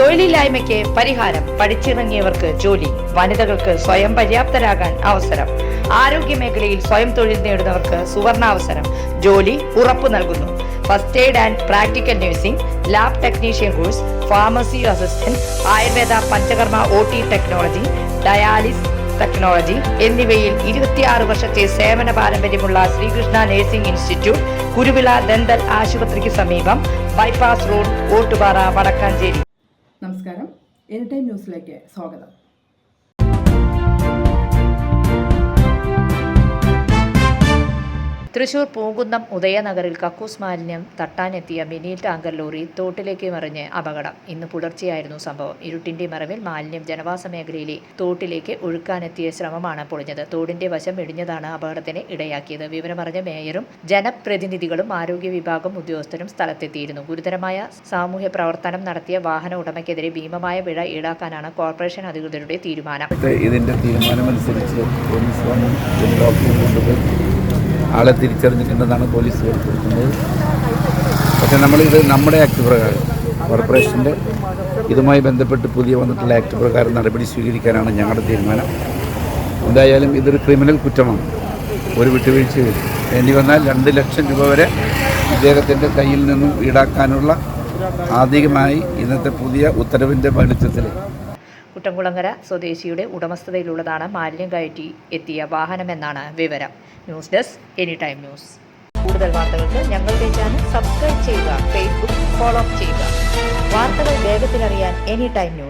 തൊഴിലില്ലായ്മയ്ക്ക് പരിഹാരം, പഠിച്ചിറങ്ങിയവർക്ക് ജോലി, വനിതകൾക്ക് സ്വയം പര്യാപ്തരാകാൻ അവസരം, ആരോഗ്യ മേഖലയിൽ സ്വയം തൊഴിൽ നേടുന്നവർക്ക് സുവർണാവസരം, ജോലി ഉറപ്പു നൽകുന്നു. First aid and practical nursing, lab technician course, pharmacy assistant, Ayurveda panchakarma OT technology, dialysis technology എന്നിവയിൽ 26 വർഷത്തെ സേവന പാരമ്പര്യമുള്ള Srikrishna nursing institute, Kuruvila dental ആശുപത്രിക്ക് സമീപം, ബൈപ്പാസ് റോഡ്, ഓട്ടുപാറ, വടക്കാഞ്ചേരി. നമസ്കാരം, എനി ടൈം ന്യൂസിലേക്ക് സ്വാഗതം. തൃശൂർ പൂങ്കുന്നം ഉദയനഗറിൽ കക്കൂസ് മാലിന്യം തട്ടാനെത്തിയ മിനി ടാങ്കർ ലോറി തോട്ടിലേക്ക് മറിഞ്ഞ് അപകടം. ഇന്ന് പുലർച്ചെയായിരുന്നു സംഭവം. ഇരുട്ടിന്റെ മറവിൽ മാലിന്യം ജനവാസ മേഖലയിലെ തോട്ടിലേക്ക് ഒഴുക്കാനെത്തിയ ശ്രമമാണ് പൊളിഞ്ഞത്. തോടിന്റെ വശം ഇടിഞ്ഞതാണ് അപകടത്തിന് ഇടയാക്കിയത്. വിവരമറിഞ്ഞ മേയറും ജനപ്രതിനിധികളും ആരോഗ്യ വിഭാഗം ഉദ്യോഗസ്ഥരും സ്ഥലത്തെത്തിയിരുന്നു. ഗുരുതരമായ സാമൂഹ്യ പ്രവർത്തനം നടത്തിയ വാഹന ഉടമയ്ക്കെതിരെ ഭീമമായ പിഴ ഈടാക്കാനാണ് കോർപ്പറേഷൻ അധികൃതരുടെ തീരുമാനം. ഇതിന്റെ തീരുമാനമനുസരിച്ച് പോലീസ് ആളെ തിരിച്ചറിഞ്ഞിട്ടുണ്ടെന്നാണ് പോലീസ് കൊടുക്കുന്നത്. പക്ഷേ നമ്മളിത് നമ്മുടെ ആക്ട് പ്രകാരം, കോർപ്പറേഷൻ്റെ ഇതുമായി ബന്ധപ്പെട്ട് പുതിയ വന്നിട്ടുള്ള ആക്ട് പ്രകാരം നടപടി സ്വീകരിക്കാനാണ് ഞങ്ങളുടെ തീരുമാനം. എന്തായാലും ഇതൊരു ക്രിമിനൽ കുറ്റമാണ്. ഒരു വിട്ടുവീഴ്ചയിൽ വേണ്ടി വന്നാൽ 2 ലക്ഷം രൂപ വരെ ഇദ്ദേഹത്തിൻ്റെ കയ്യിൽ നിന്നും ഈടാക്കാനുള്ള ആധികമായി ഇന്നത്തെ പുതിയ ഉത്തരവിൻ്റെ വെളിച്ചത്തിൽ കുട്ടംകുളങ്ങര സ്വദേശിയുടെ ഉടമസ്ഥതയിലുള്ളതാണ് മാലിന്യം കയറ്റി എത്തിയ വാഹനമെന്നാണ് വിവരം. News desk, any time news. കൂടുതൽ വാർത്തകൾക്ക് ഞങ്ങളുടെ ചാനൽ സബ്സ്ക്രൈബ് ചെയ്യുക, ഫേസ്ബുക്ക് ഫോളോ ചെയ്യുക. വാർത്തകൾ വേഗത്തിലറിയാൻ എനി ടൈം ന്യൂസ്.